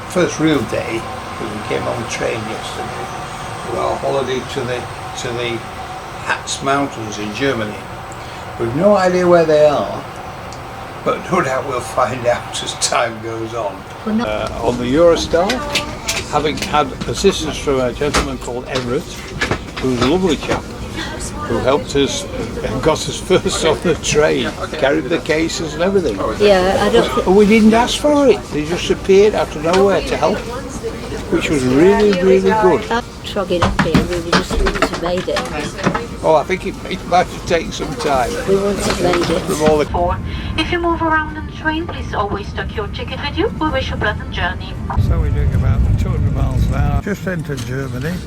first real day, because we came on the train yesterday. We were on holiday to the Harz Mountains in Germany. We've no idea where they are, but no doubt we'll find out as time goes on. On the Eurostar, having had assistance from a gentleman called Everett, who's a lovely chap, who helped us and got us first on the train, carried the cases and everything. Yeah, I don't. We didn't ask for it; they just appeared out of nowhere to help, which was really, really good. Trogging up here, we would just wouldn't have made it. Oh, I think it might have taken some time. We wouldn't have made it. From all the... If you move around on the train, please always take your ticket with you. We wish you a pleasant journey. So we're doing about 200 miles an hour. Just entered Germany,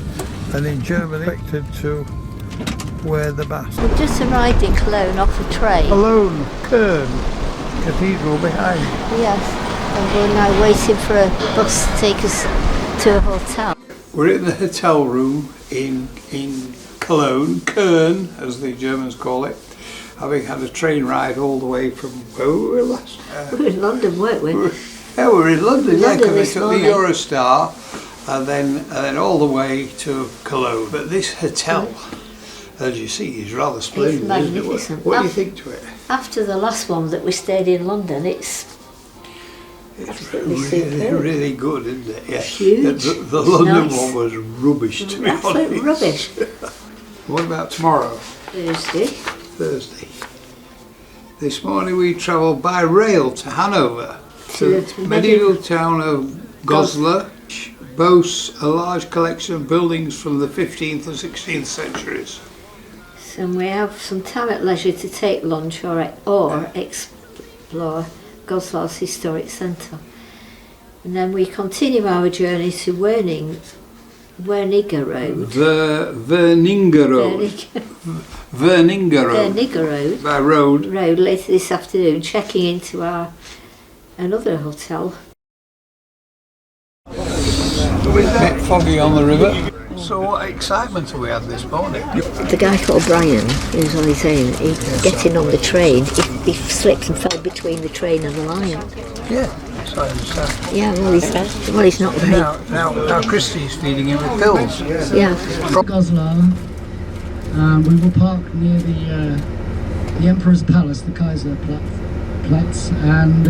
and in Germany, expected to wear the mask. We've just arrived in Cologne off the train. Alone, Köln, cathedral behind. Yes, and we're now waiting for a bus to take us to a hotel. We're in the hotel room in Cologne, Köln, as the Germans call it, having had a train ride all the way from where we were last. We were in London, weren't we? Yeah, we were in London, yeah, because we took morning. the Eurostar and then all the way to Cologne. But this hotel, as you see, is rather splendid, isn't it? What do you think to it? After the last one that we stayed in London, it's really good, isn't it? Yeah. Huge. The London one was rubbish, to be honest. Absolute rubbish. What about tomorrow? Thursday. This morning we travelled by rail to Hanover, to the medieval town of Goslar, which boasts a large collection of buildings from the 15th and 16th centuries. So we have some time at leisure to take lunch or explore Goslar's historic centre. And then we continue our journey to Werniger Road. Werniger Road. By road later this afternoon, checking into another hotel. A bit foggy on the river. So what excitement have we had this morning? The guy called Brian, who's on his own, getting on the train, he slipped and fell between the train and the line. Yeah, so I understand. Yeah, well he's not very... Now Christy's feeding him with pills. Yeah. Goslar. We will park near the Emperor's Palace, the Kaiserplatz, and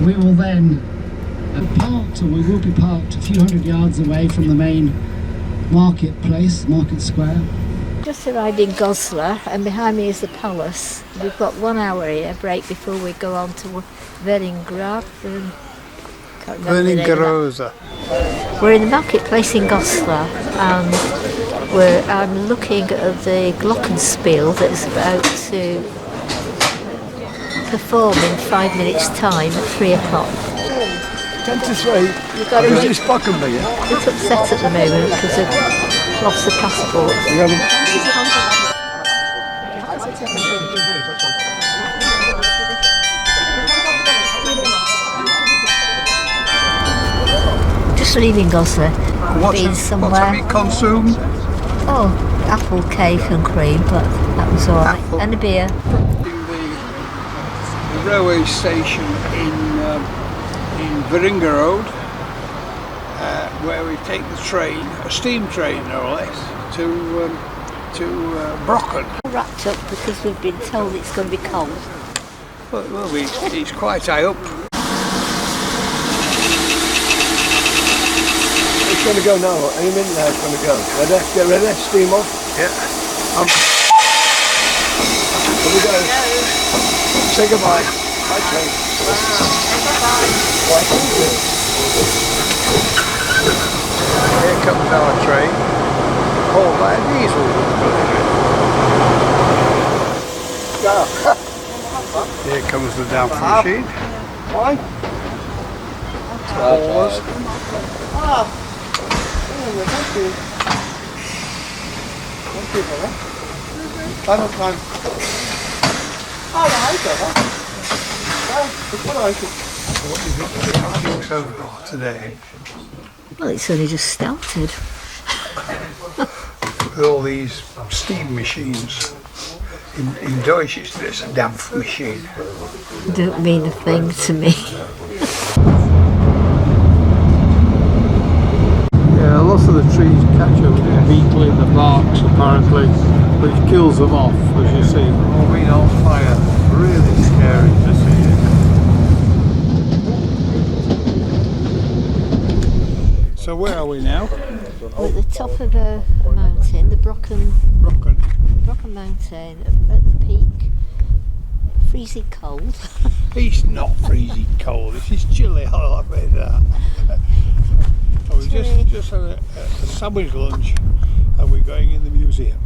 we will then we will be parked a few hundred yards away from the main market square. Just arrived in Goslar, and behind me is the palace. We've got 1 hour here, break before we go on to Wernigerode. We're in the marketplace in Goslar, and I'm looking at the glockenspiel that's about to perform in 5 minutes' time at 3 o'clock. 10 to 3. You've got It's upset at the moment because they've lost the passport. Just leaving Goslar. Been somewhere. What have you consumed? Oh, apple cake and cream, but that was all right. And a beer. The railway station in Wernigerode, where we take the train, a steam train no less, to Brocken. Wrapped up because we've been told it's going to be cold. Well, it's quite high up. It's going to go now. Any minute now it's going to go. Ready? Get ready? Steam off? Yeah. Here we go. Say goodbye. Bye, train. Here comes our train, hauled by a diesel. Here comes the damp machine. Fine. Pause. Thank you. Thank you for that. Final time. Oh, I like that. What do you think so far today? Well, it's only just started. With all these steam machines. In Deutsch it's a damp machine. Don't mean a thing to me. trees catch a beetle in the barks apparently, which kills them off, as you see. All been on fire. Really scary to see it. So where are we now? We're at the top of a mountain, the Brocken Mountain, at the peak. Freezing cold. It's not freezing cold, it's chilly, I'll admit that. We just had a sandwich lunch and we're going in the museum.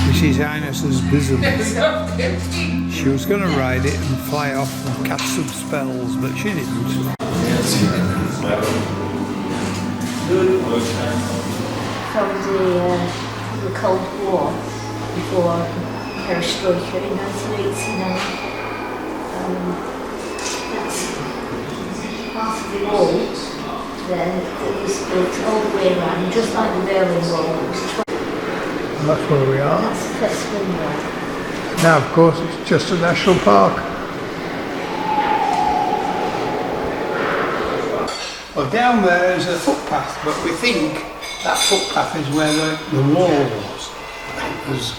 This is Highness's Bism. She was going to ride it and fly off and catch some spells, but she didn't. From the Cold War, before Perestroika in 1989. That's part of the wall there that was built all the way around, just like the Berlin Wall. And that's where we are. That's the first window. Now, of course, it's just a national park. Well, down there is a footpath, but we think that footpath is where the wall was. It was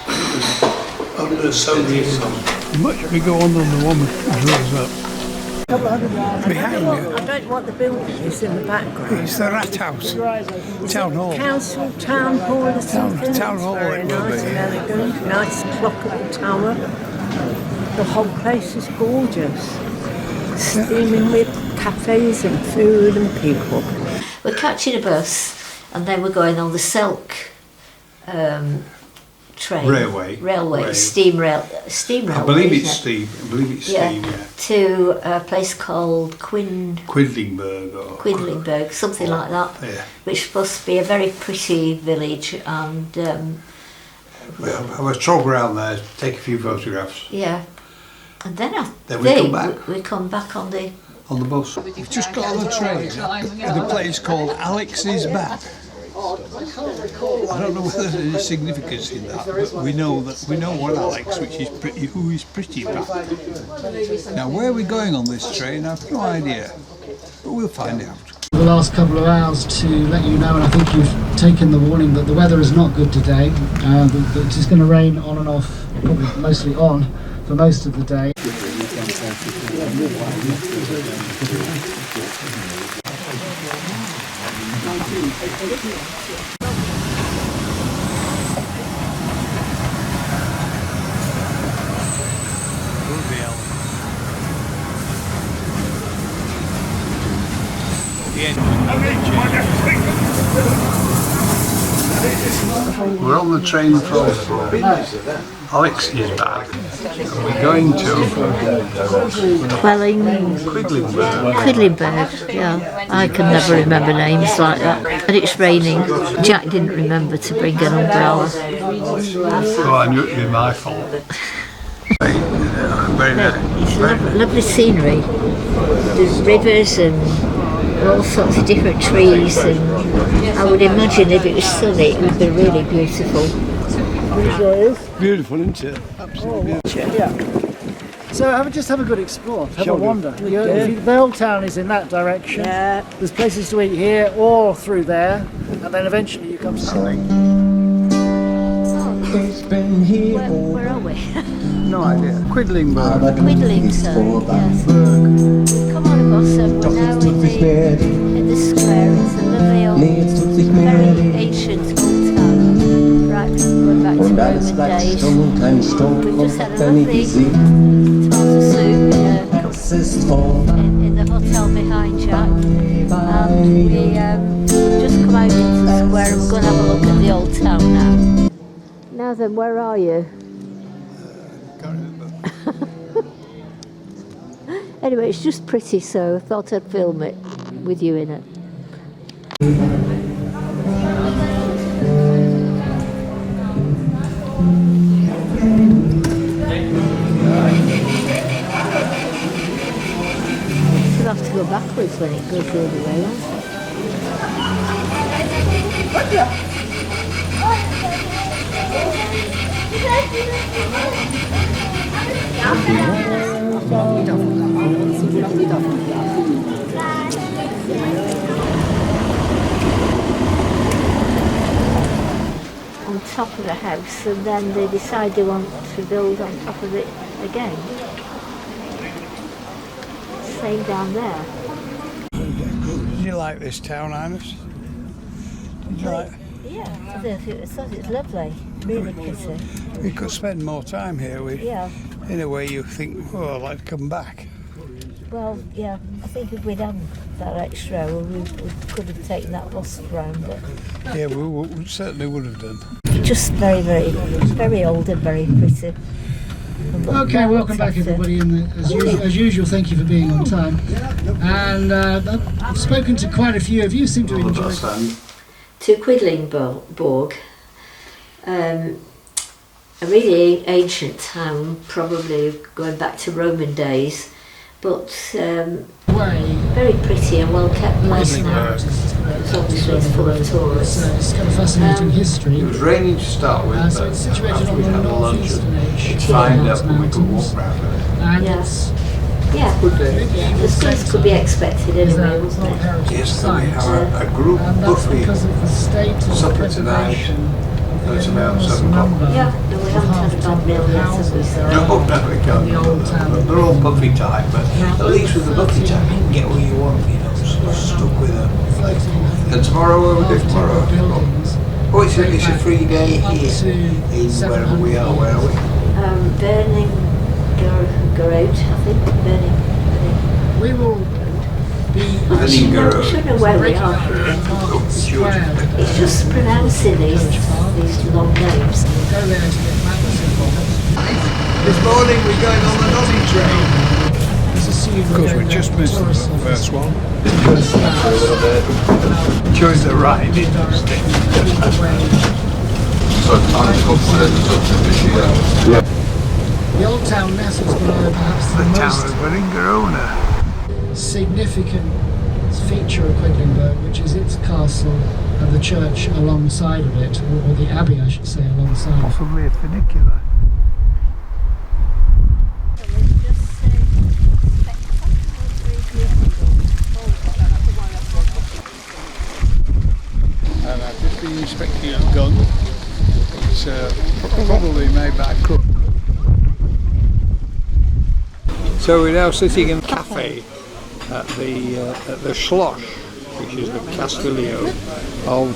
under the Soviet. Much bigger one than the one which rose up. Behind you, I don't know what the building is in the background. it's the Rat House, Town Hall. Council, town hall or something. Town Hall Very it will nice be, and yeah. elegant. Nice clockable tower. The whole place is gorgeous. Steaming with cafes and food and people. We're catching a bus and then we're going on the Silk train. Railway. Steam railway. I believe it's isn't steam. I believe it's it? steam, yeah. To a place called Quidlingburg or Quedlinburg, something like that, Yeah. which is supposed to be a very pretty village, and Well, I was trog around there, take a few photographs yeah. And then I Then we think come back. we come back on the. on the bus. We've just got on the train at a place called Alex's Back. I don't know whether there's any significance in that, but we know one Alex, which is pretty, who is pretty back. Now, where are we going on this train? I've no idea, but we'll find out. The last couple of hours to let you know, and I think you've taken the warning that the weather is not good today. That it's going to rain on and off, probably mostly on, for most of the day. We're on the train from Alex's Back, and we're going to Quedlinburg, yeah. I can never remember names like that. And it's raining. Jack didn't remember to bring an umbrella. Oh, I knew it would be my fault. Very nice. It's lovely scenery. There's rivers and all sorts of different trees, and I would imagine if it was sunny it would be really beautiful. Beautiful, isn't it? Absolutely beautiful. Yeah. So just have a good explore, have a wander. The old town is in that direction. Yeah. There's places to eat here or through there, and then eventually you come to something. Where are we? No idea. Quidlingburg. Quidlingburg, yes. We've come on a bus and we're now in the square. It's a lovely old, very ancient old town. Right, going back to Roman days. We've just had a lovely tomato soup in the hotel behind Jack. And we've just come out into the square and we're going to have a look at the old town now. Now then, where are you? Can't remember. Anyway, it's just pretty, so I thought I'd film it with you in it. You'll have to go backwards when it goes the other way, won't it? house and then they decide they want to build on top of it again. Same down there. Did you like this town, Ines? Did you like? Yeah, it's lovely. Really pretty. We could spend more time here. Yeah. In a way, you think, oh, I'd like to come back. Well, yeah, I think if we'd done that extra hour, we could have taken that bus round. But Yeah, we certainly would have done. just very old and very pretty. Okay, welcome back everybody, and as usual, thank you for being on time. And I've spoken to quite a few of you, seem to enjoy it. To Quedlingborg, a really ancient town, probably going back to Roman days, but very pretty and well kept last night. It's obviously full of tourists. It's got a fascinating history. It was raining to start with, So but it's situated after on we the had the lunch, northeastern edge it of lined the up and we could mountains. walk round it. And Yeah. it's Yeah, Good day. as good as could be expected anyway, wasn't it? Yes, so we have a group and that's buffet. because of the state of supper tonight. preservation of It's the about enormous 7 o'clock. number Yeah, no, we haven't had a bad meal yet, have we? So. No, we can't. The old town. They're all buffet type, but at least with the buffet type, you can get what you want, you know, so stuck with them. And tomorrow, what we do tomorrow? buildings. Oh, it's a free day Up here, to in wherever we are, where are we? Burning Garage, I think. Burning. We will be I should know where we are. square. It's just pronouncing these long names. Go there to get matters involved. This morning we're going on the Noddy train. Let's assume Of course, we just missed the first one. Chose the right, interesting. So time confidence Yeah. The old town nestles below perhaps The the town of Veringerona. most significant feature of Quedlinburg, which is its castle and the church alongside of it, or the abbey I should say alongside. Possibly a funicular. And I've just been inspecting a gun. It's probably made by a crook. So we're now sitting in a cafe at the Schloss, which is the Castillo of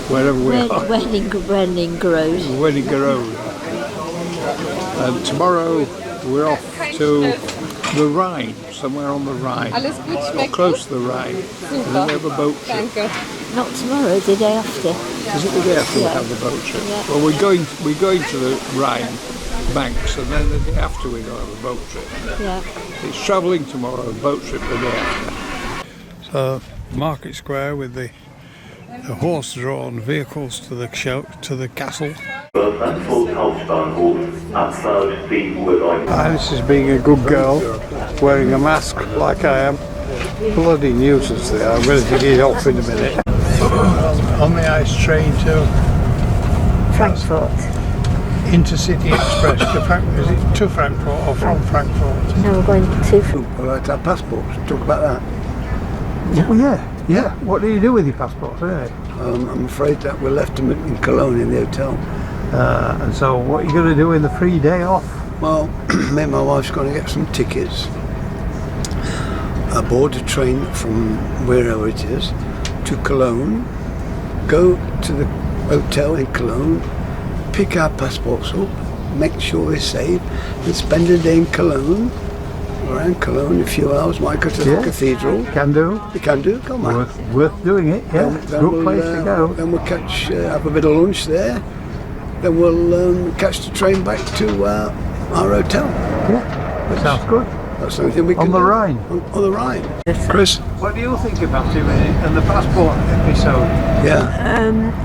wherever we are. Wernigerode. And tomorrow we're off to the Rhine, somewhere on the Rhine, or close to the Rhine. And then we have a boat trip. Not tomorrow, the day after. Is it the day after we have the boat trip? Yeah. Well, we're going to the Rhine banks, and then the day after we're going to have a boat trip. Yeah. It's travelling tomorrow, boat trip the day after. So, Market Square with the horse-drawn vehicles to the castle. Alice is being a good girl, wearing a mask like I am. Bloody nuisance they are. I'm going to get it off in a minute. On the ice train to Frankfurt. Intercity Express to Frankfurt or from Frankfurt? No, we're going to. We'll have to have passports. Talk about that. Oh, yeah. What do you do with your passports, anyway? I'm afraid that we left them in Cologne in the hotel. And so what are you going to do in the free day off? Well, me and my wife's going to get some tickets. Aboard a train from wherever it is to Cologne, go to the hotel in Cologne, pick our passports up, make sure they're safe, and spend a day in Cologne, around Cologne, a few hours, might go to the cathedral. Can do. You can do, come on. Worth doing it, yeah. Good place to go. Then we'll have a bit of lunch there, then we'll catch the train back to our hotel. Yeah, sounds good. That's the only thing we can On the do. Rhine. On the Rhine. Chris? What do you think about him and the passport episode? Yeah.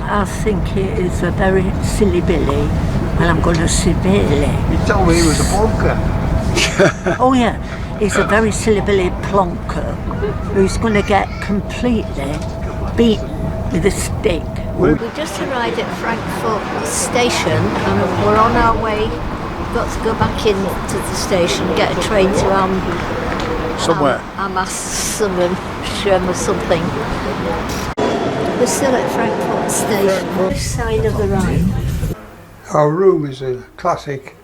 I think it is a very silly Billy, and I'm going to severely. You told me he was a plonker. Oh yeah, he's a very silly Billy plonker who's going to get completely beaten with a stick. We just arrived at Frankfurt station and we're on our way. We've got to go back in to the station, get a train to Somewhere. Schirm or something. We're still at Frankfurt Station. Which side of the Rhine? Our room is a classic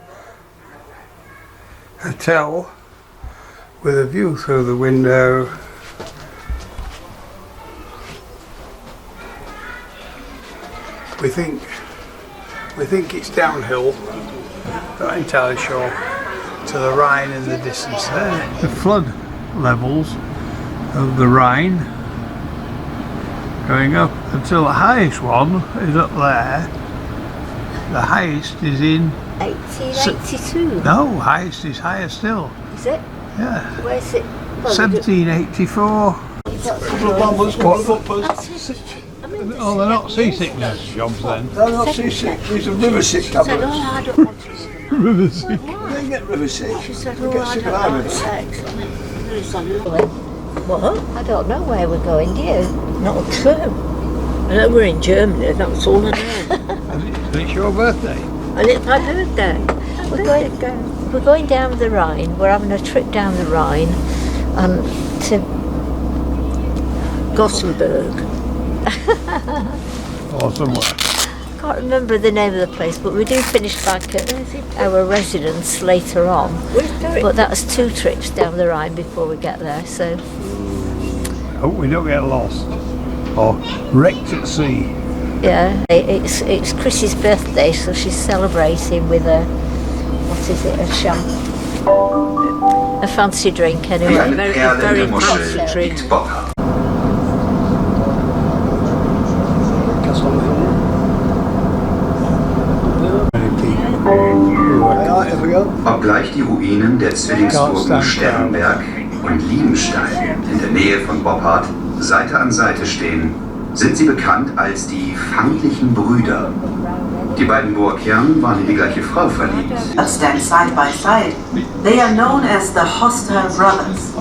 hotel with a view through the window. We think it's downhill, not entirely sure, to the Rhine in the distance there. The flood levels of the Rhine going up until the highest one is up there. The highest is in 1882. No, highest is higher still. Is it? Yeah. Where's it? Well, 1784. Oh, they're not seasickness jobs then. They're not seasick, these are river sick She said, tablets. oh, I don't want to. River sick. They get river sick. She said, They oh, get I sick don't of want having sex. What? I don't know where we're going, do you? Not a clue. I know we're in Germany, that's all I know. And it's your birthday. And it's my birthday. We're going down the Rhine. We're having a trip down the Rhine and to Gothenburg. Or somewhere. I can't remember the name of the place, but we do finish back at our residence later on. But that's 2 trips down the Rhine before we get there, so I hope we don't get lost or wrecked at sea. yeah. It's Chrissy's birthday, so she's celebrating with a, what is it, a fancy drink anyway. Wie eine Very, Perle in very der Muschel fancy drink. liegt Bobhart. Alright, here we go. Obgleich die Ruinen der Zwillingsburgen Sternberg und Liebenstein in der Nähe von Bobhart Seite an Seite stehen, sind sie bekannt als die feindlichen Brüder. Die beiden Burgherren waren in die gleiche Frau verliebt. But stand side by side. They are known as the hostile brothers.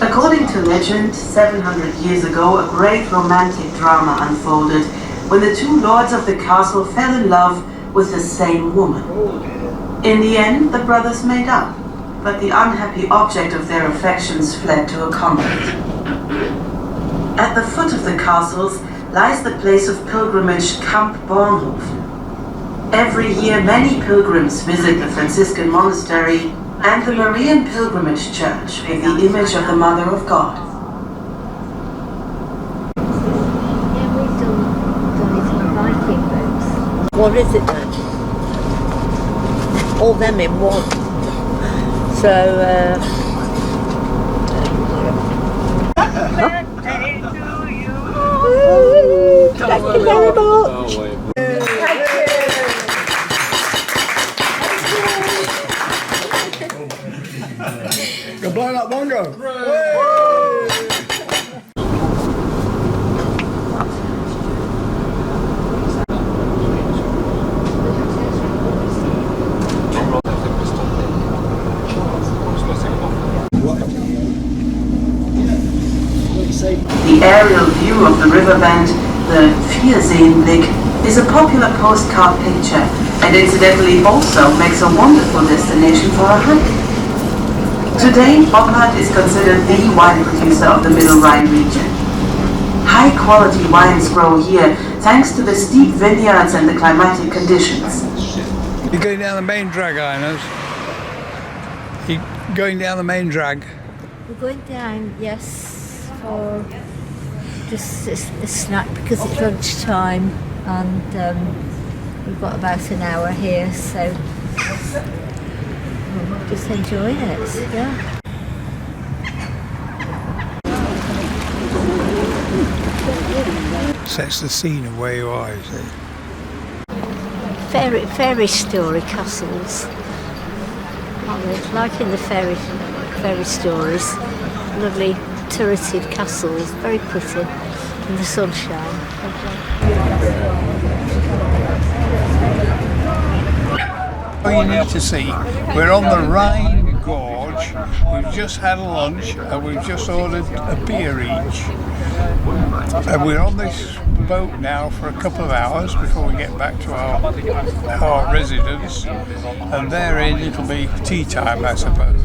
According to legend, 700 years ago, a great romantic drama unfolded when the 2 lords of the castle fell in love with the same woman. In the end, the brothers made up, but the unhappy object of their affections fled to a convent. At the foot of the castles lies the place of pilgrimage Camp Bornhof. Every year, many pilgrims visit the Franciscan monastery and the Marian Pilgrimage Church with the image of the Mother of God. Yeah, we've done it on Viking boats. What is it then? All them in one. So, Thank you very much. Go blow that bongo. The aerial view of the riverbed, the Vierseenblick, is a popular postcard picture and incidentally also makes a wonderful destination for a hike. Today, Bobhart is considered the wine producer of the Middle Rhine region. High-quality wines grow here thanks to the steep vineyards and the climatic conditions. You're going down the main drag, Ines. You're going down the main drag. We're going down, yes, for just a snack because it's lunchtime and we've got about an hour here, so we're just enjoying it, yeah. Sets the scene of where you are, you see. Fairy story castles. Aren't they? Like in the fairy stories. Lovely turreted castles, very pretty in the sunshine. What you need to see, we're on the Rhine Gorge. We we've just had lunch and we've just ordered a beer each. And we're on this boat now for a couple of hours before we get back to our residence. And therein it'll be tea time, I suppose.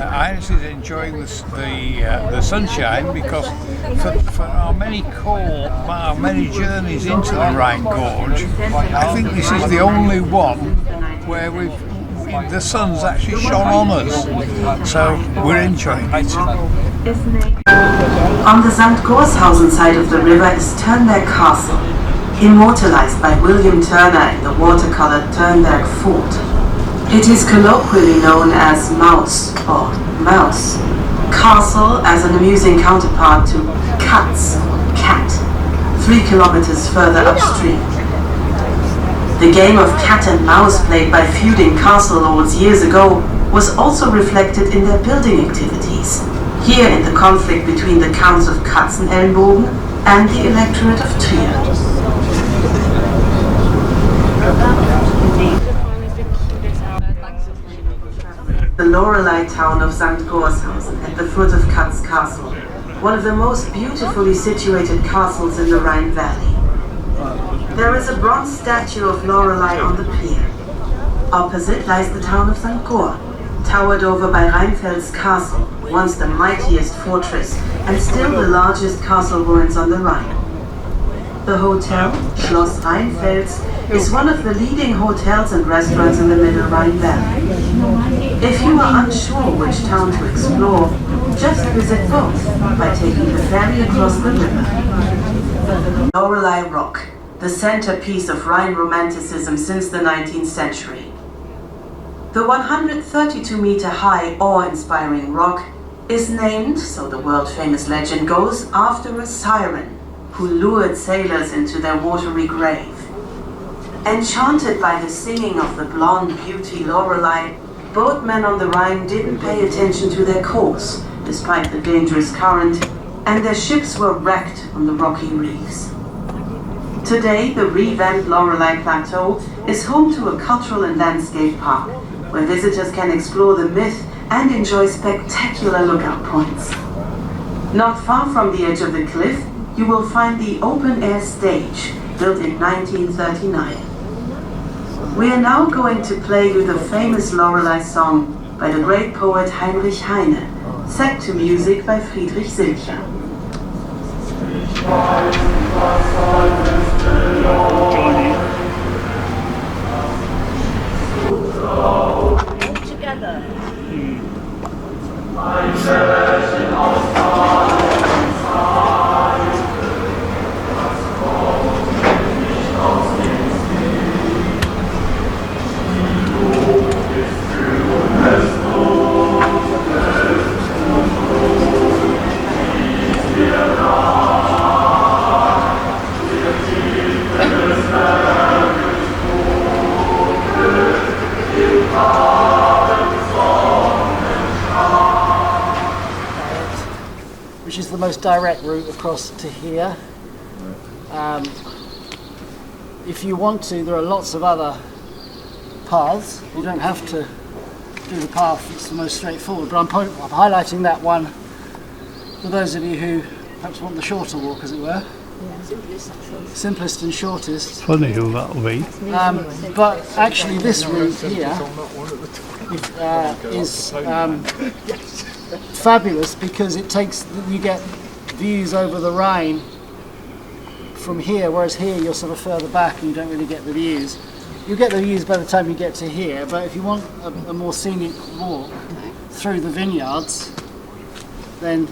Ines is enjoying the sunshine because for our many journeys into the Rhine Gorge, I think this is the only one where the sun's actually shone on us, so we're enjoying it. On the St. Gorshausen side of the river is Turnberg Castle, immortalized by William Turner in the watercolor Turnberg Fort. It is colloquially known as Maus or Mouse Castle, as an amusing counterpart to Katz, cat, 3 kilometers further upstream. The game of cat and mouse played by feuding castle lords years ago was also reflected in their building activities, here in the conflict between the counts of Katzenelnbogen and the electorate of Trier. The Lorelei town of St. Gorshausen at the foot of Katz Castle, one of the most beautifully situated castles in the Rhine Valley. There is a bronze statue of Lorelei on the pier. Opposite lies the town of St. Gor, towered over by Rheinfeld's castle, once the mightiest fortress and still the largest castle ruins on the Rhine. The hotel, Schloss Rheinfels, is one of the leading hotels and restaurants in the Middle Rhine Valley. If you are unsure which town to explore, just visit both by taking the ferry across the river. Lorelei Rock, the centerpiece of Rhine Romanticism since the 19th century. The 132-meter high, awe-inspiring rock is named, so the world-famous legend goes, after a siren who lured sailors into their watery grave. Enchanted by the singing of the blonde beauty Lorelei, boatmen on the Rhine didn't pay attention to their course, despite the dangerous current, and their ships were wrecked on the rocky reefs. Today, the revamped Lorelei Plateau is home to a cultural and landscape park, where visitors can explore the myth and enjoy spectacular lookout points. Not far from the edge of the cliff, you will find the open-air stage, built in 1939. We are now going to play you the famous Lorelei song by the great poet Heinrich Heine, set to music by Friedrich Silcher. All together. Which is the most direct route across to here. If you want to, there are lots of other paths. You don't have to do the path that's the most straightforward, but I'm highlighting that one for those of you who perhaps want the shorter walk, as it were. Simplest and shortest. Funny who that'll be. But actually this route here is fabulous because you get views over the Rhine from here, whereas here you're sort of further back and you don't really get the views. You get the views by the time you get to here, but if you want a more scenic walk through the vineyards, then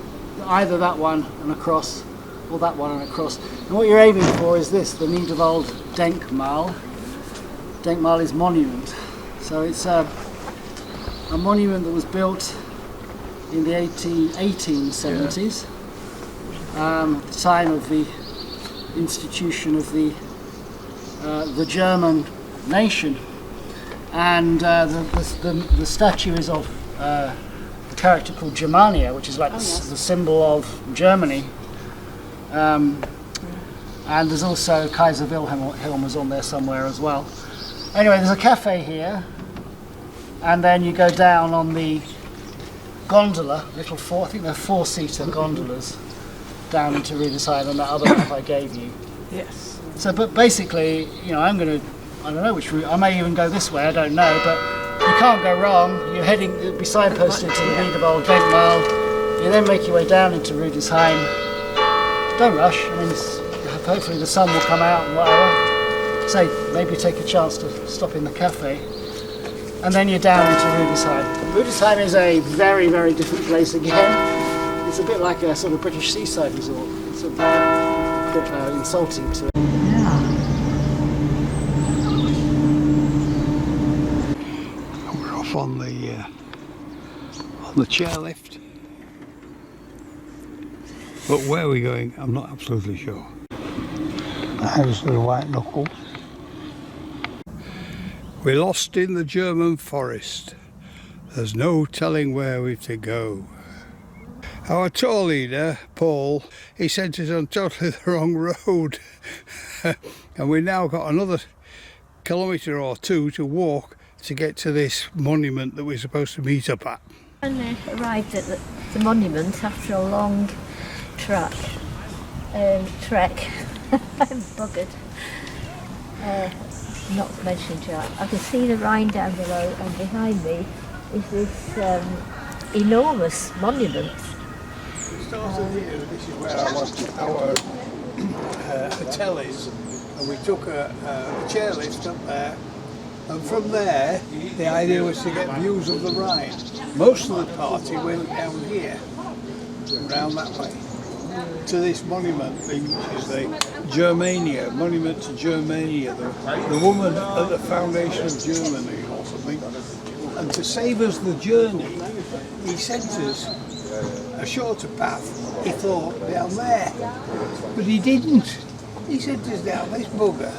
either that one and across or that one and across. And what you're aiming for is this, the Niederwald Denkmal. Denkmal is monument. So it's a monument that was built in the 1870s, at the time of the institution of the German nation, and the statue is of the character called Germania, which is like the symbol of Germany, and there's also Kaiser Wilhelm is on there somewhere as well. Anyway, there's a cafe here, and then you go down on the gondola, little I think they're 4-seater gondolas down into Rudesheim on that other map I gave you. Yes. So, but basically, you know, I don't know which route, I may even go this way, I don't know, but you can't go wrong. You're heading, you'll be signposted to the Wiedewald Denkmal. You then make your way down into Rudesheim. Don't rush, I mean, hopefully the sun will come out and whatever. Say, maybe take a chance to stop in the cafe. And then you're down into Rudesheim. Rudesheim is a very, very different place again. It's a bit like a sort of British seaside resort. It's a bit insulting to it. We're off on the chairlift. But where are we going? I'm not absolutely sure. The house of the white knuckles. We're lost in the German forest. There's no telling where we've to go. Our tour leader, Paul, he sent us on totally the wrong road. And we've now got another kilometre or two to walk to get to this monument that we're supposed to meet up at. And arrived at the monument after a long trek. I'm buggered. Not to mention Jack. I can see the Rhine down below, and behind me is this enormous monument. We started here, this is where our hotel is, and we took a chairlift up there, and from there the idea was to get views of the Rhine. Most of the party went down here, round that way, to this monument thing, which is the Germania, monument to Germania, the woman at the foundation of Germany or something. And to save us the journey, he sent us a shorter path, he thought, down there. But he didn't. He sent us down this bugger.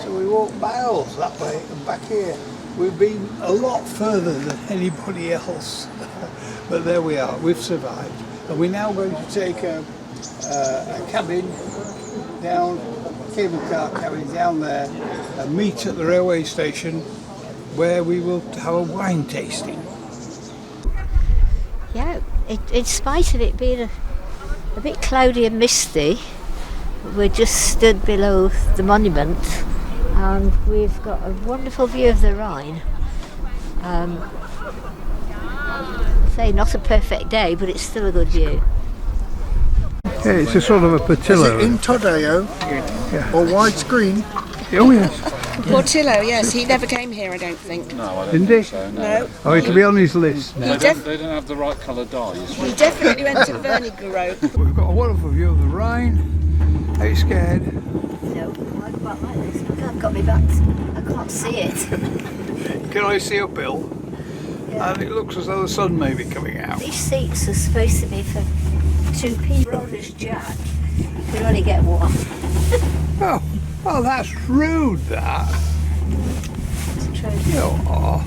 So we walked miles that way and back here. We've been a lot further than anybody else. But there we are, we've survived. And we're now going to take a cabin down, cable car cabin down there, and meet at the railway station where we will have a wine tasting. Yeah, in spite of it being a bit cloudy and misty, we're just stood below the monument and we've got a wonderful view of the Rhine. Say not a perfect day, but it's still a good view. Yeah, it's a sort of a Portillo. Is it in Todeo or widescreen? Oh yes. Portillo, yes, he never came here, I don't think. No, I don't Didn't think he? so, No. Oh, it'll be on his list now. They don't have the right colour dyes. He definitely went to Wernigerode. We've got a wonderful view of the Rhine. Are you scared? No, I quite like this. I've got me back. I can't see it. Can I see uphill? Yeah. And it looks as though the sun may be coming out. These seats are supposed to be for 2 people. Brothers Jack. You can only get one. Oh, that's rude, that. It's true. Oh,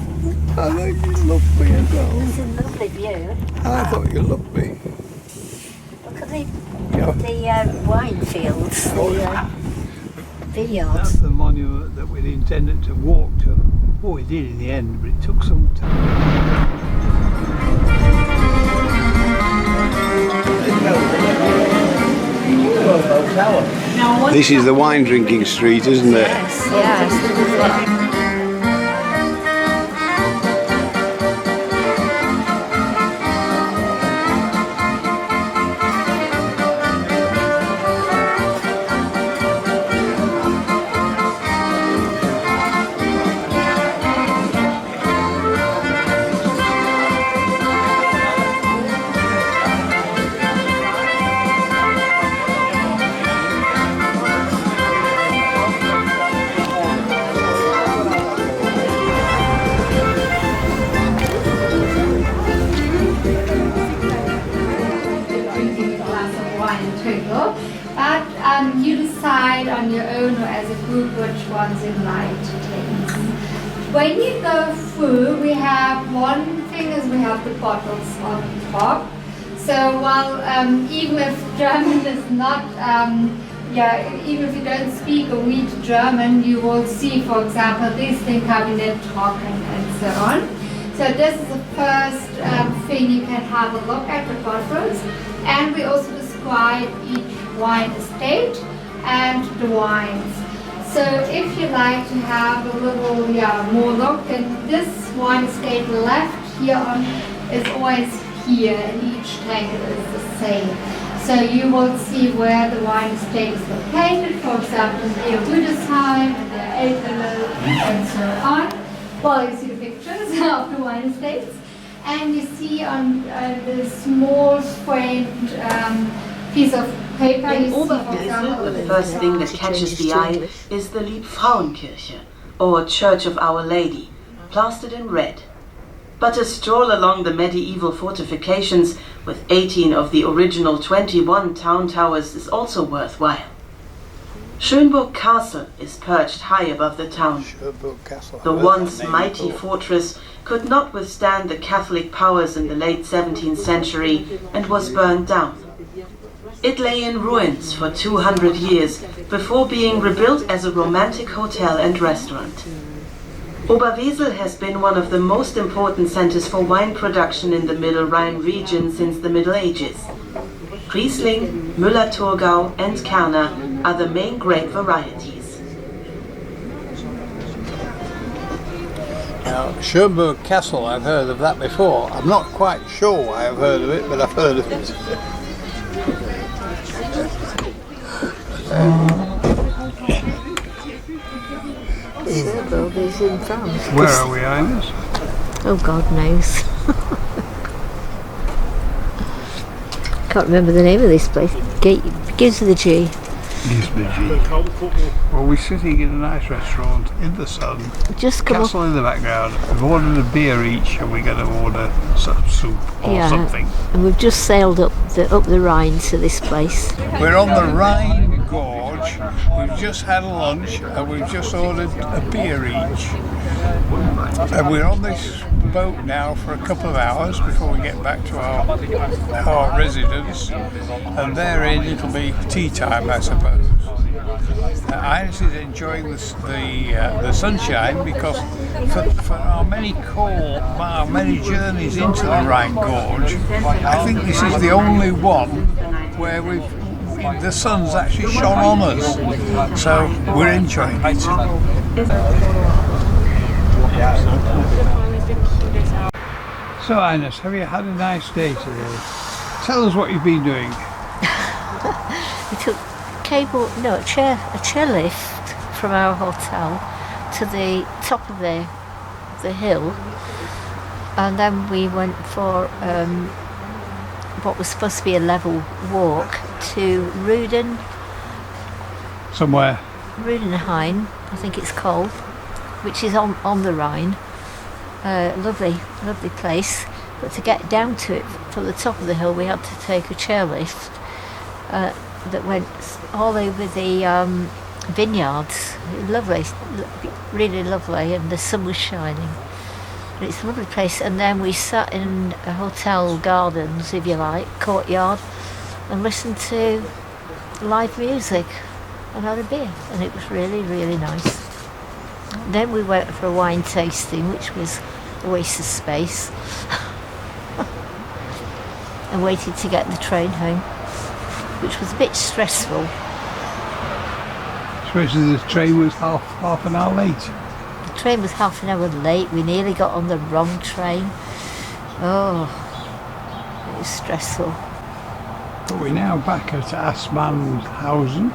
I thought you loved me as well. It's a lovely view. I thought you loved me. Look at the wine fields, the vineyards. That's the monument that we'd intended to walk to. Well, we did in the end, but it took some time. This is the wine drinking street, isn't it? Yes, yes. But you decide on your own or as a group which ones you'd like to take. When you go through, we have one thing is we have the bottles on top. So while even if German is not, even if you don't speak or read German, you will see, for example, this thing cabinet talking and so on. So So this is the first thing you can have a look at the bottles, and we also describe each wine estate and the wines. So if you like to have a little more look, then this wine estate left here on is always here, and each tank is the same. So you will see where the wine estate is located, for example near Rüdesheim and the Elterle and so on. Well, you see the pictures of the wine estates, and you see on the small framed piece of paper, you see, for example, the first thing that catches the eye is the Liebfrauenkirche, or Church of Our Lady, plastered in red. But a stroll along the medieval fortifications with 18 of the original 21 town towers is also worthwhile. Schönburg Castle is perched high above the town. The once mighty fortress could not withstand the Catholic powers in the late 17th century and was burned down. It lay in ruins for 200 years before being rebuilt as a romantic hotel and restaurant. Oberwesel has been one of the most important centers for wine production in the Middle Rhine region since the Middle Ages. Riesling, Müller-Thurgau and Kerner are the main grape varieties. Now, Schönburg Castle, I've heard of that before. I'm not quite sure why I've heard of it, but I've heard of it. Cherbourg is in France. Where are we, Ines? Oh, God knows. Can't remember the name of this place. Begins with a G. Well, we're sitting in a nice restaurant in the sun. Just come Castle in the background. We've ordered a beer each, and we're going to order some soup or something. And we've just sailed up the Rhine to this place. We're on the Rhine Gorge. We've just had lunch, and we've just ordered a beer each. And we're on this boat now for a couple of hours before we get back to our residence, and therein it'll be tea time, I suppose. Ines is enjoying the sunshine because for our many journeys into the Rhine Gorge, I think this is the only one where the sun's actually shone on us, so we're enjoying it. So Ines, have you had a nice day today? Tell us what you've been doing. We took a chair lift from our hotel to the top of the hill, and then we went for what was supposed to be a level walk to Rudenheim, I think it's called, which is on the Rhine. Lovely place, but to get down to it from the top of the hill we had to take a chairlift that went all over the vineyards. Lovely, really lovely, and the sun was shining. And it's a lovely place. And then we sat in a hotel gardens, if you like, courtyard, and listened to live music and had a beer, and it was really, really nice. Then we went for a wine tasting, which was a waste of space, and waited to get the train home, which was a bit stressful. Especially the train was half an hour late. The train was half an hour late. We nearly got on the wrong train. Oh, it was stressful. But we're now back at Assmannhausen.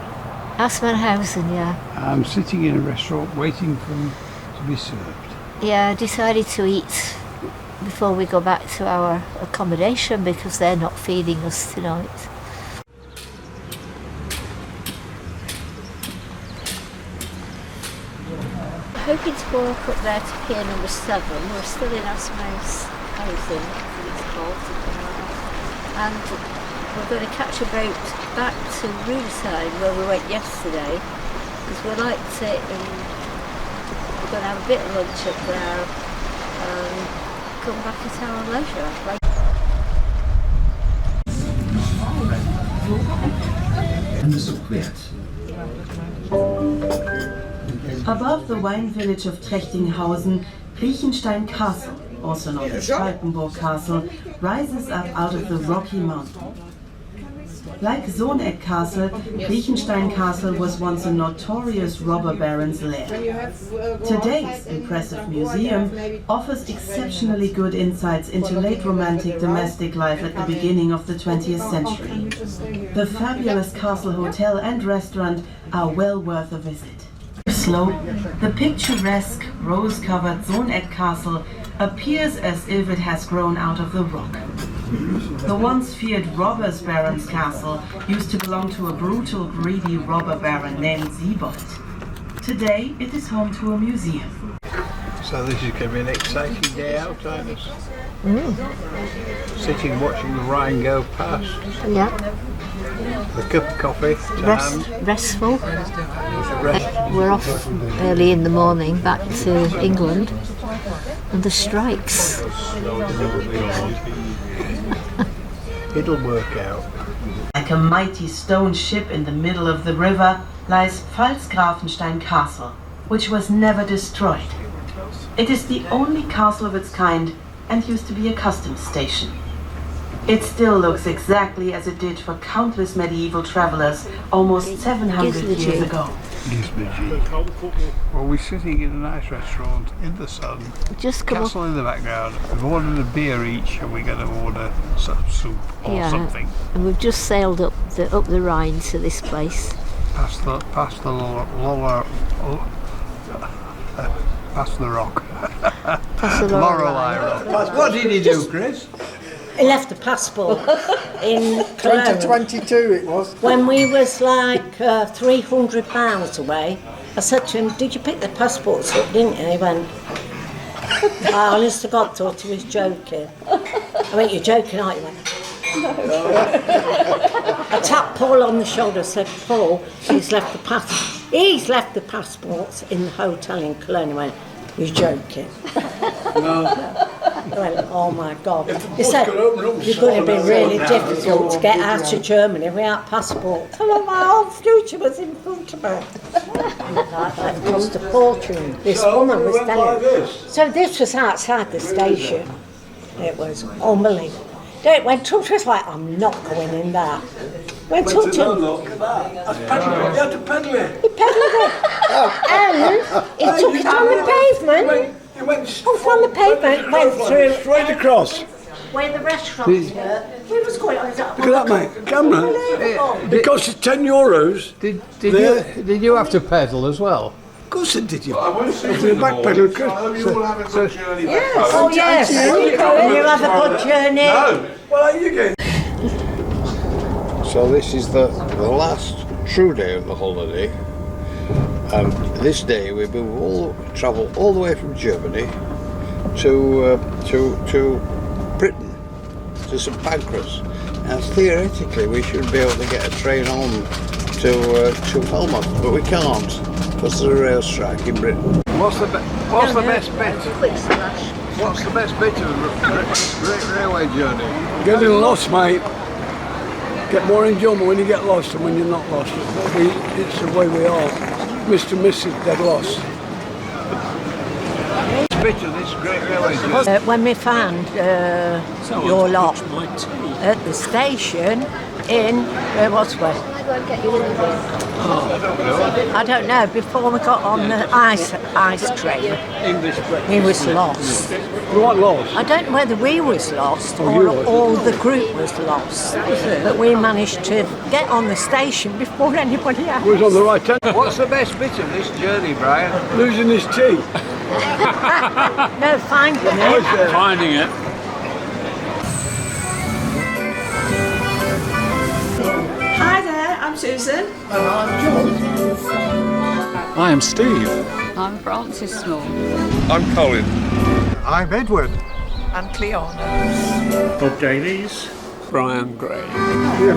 Assmannhausen, yeah. I'm sitting in a restaurant waiting for them to be served. Yeah, I decided to eat before we go back to our accommodation because they're not feeding us tonight. Hoping to walk up there to pier number 7. We're still in Assmannhausen, I think it's called, and we're going to catch a boat back to Rüdesheim where we went yesterday, because we liked it, and we're going to have a bit of lunch up there and come back at our leisure. Above the wine village of Trechtinghausen, Riechenstein Castle, also known as Falkenburg Castle, rises up out of the Rocky Mountain. Like Sohneck Castle, Riechenstein Castle was once a notorious robber baron's lair. Today's impressive museum offers exceptionally good insights into late Romantic domestic life at the beginning of the 20th century. The fabulous castle hotel and restaurant are well worth a visit. Slope, the picturesque, rose-covered Sohneck Castle appears as if it has grown out of the rock. The once feared robbers baron's castle used to belong to a brutal, greedy robber baron named Siebold. Today it is home to a museum. So this is going to be an exciting day out, Ines. Sitting watching the Rhine go past. Yeah. The cup of coffee to hand. Restful. We're off early in the morning back to England, and the strikes. It'll work out. Like a mighty stone ship in the middle of the river lies Pfalzgrafenstein Castle, which was never destroyed. It is the only castle of its kind and used to be a customs station. It still looks exactly as it did for countless medieval travelers almost 700 years ago. Well, we're sitting in a nice restaurant in the sun, castle in the background. We've ordered a beer each and we're going to order some soup or something. And we've just sailed up the Rhine to this place. Past the rock. Past the Lorelei Rock. What did he do, Chris? He left a passport in Cologne. 2022 it was. When we was like 300 miles away, I said to him, "Did you pick the passports up, didn't you?" He went, I honest to God thought he was joking. I went, "You're joking, aren't you?" He went, I tapped Paul on the shoulder and said, "Paul, he's left the passports in the hotel in Cologne." He went, "You're joking." I went, "Oh my God." He said, "You're going to be really difficult to get out of Germany without passport." I went, my whole future was in front of me. That cost a fortune. This woman was telling me. So this was outside the station. It was unbelievable. It went up to us like, "I'm not going in that." Went up to him. You had to pedal it. He pedalled it. And he took it on the pavement. You went Off on the pavement, went through. straight across. Where the restaurants were, we was going on. Look at that, mate. Camera. It costs €10. Did you have to pedal as well? Of course it did, you. I went to the back pedal. Yes. Oh yes. You have a good journey. No. Well, are you going? So this is the last true day of the holiday, and this day we will travel all the way from Germany to Britain, to St Pancras, and theoretically we should be able to get a train on to Falmouth, but we can't because there's a rail strike in Britain. What's the best bit? What's the best bit of the Great Railway journey? Getting lost, mate. Get more enjoyment when you get lost than when you're not lost. It's the way we are. Mr. and Mrs. dead lost. Bit of this Great Railway journey. When we found your lot at the station in I don't know. Before we got on the ice train, we was lost. You weren't lost? I don't know whether we was lost or all the group was lost, but we managed to get on the station before anybody else. We was on the right hand. What's the best bit of this journey, Brian? Losing his tea. No, finding it. Finding it. Hi there, I'm Susan. I am Steve. I'm Frances Small. I'm Colin. I'm Edward. I'm Cleona. Bob Davies. Brian Gray. Yeah,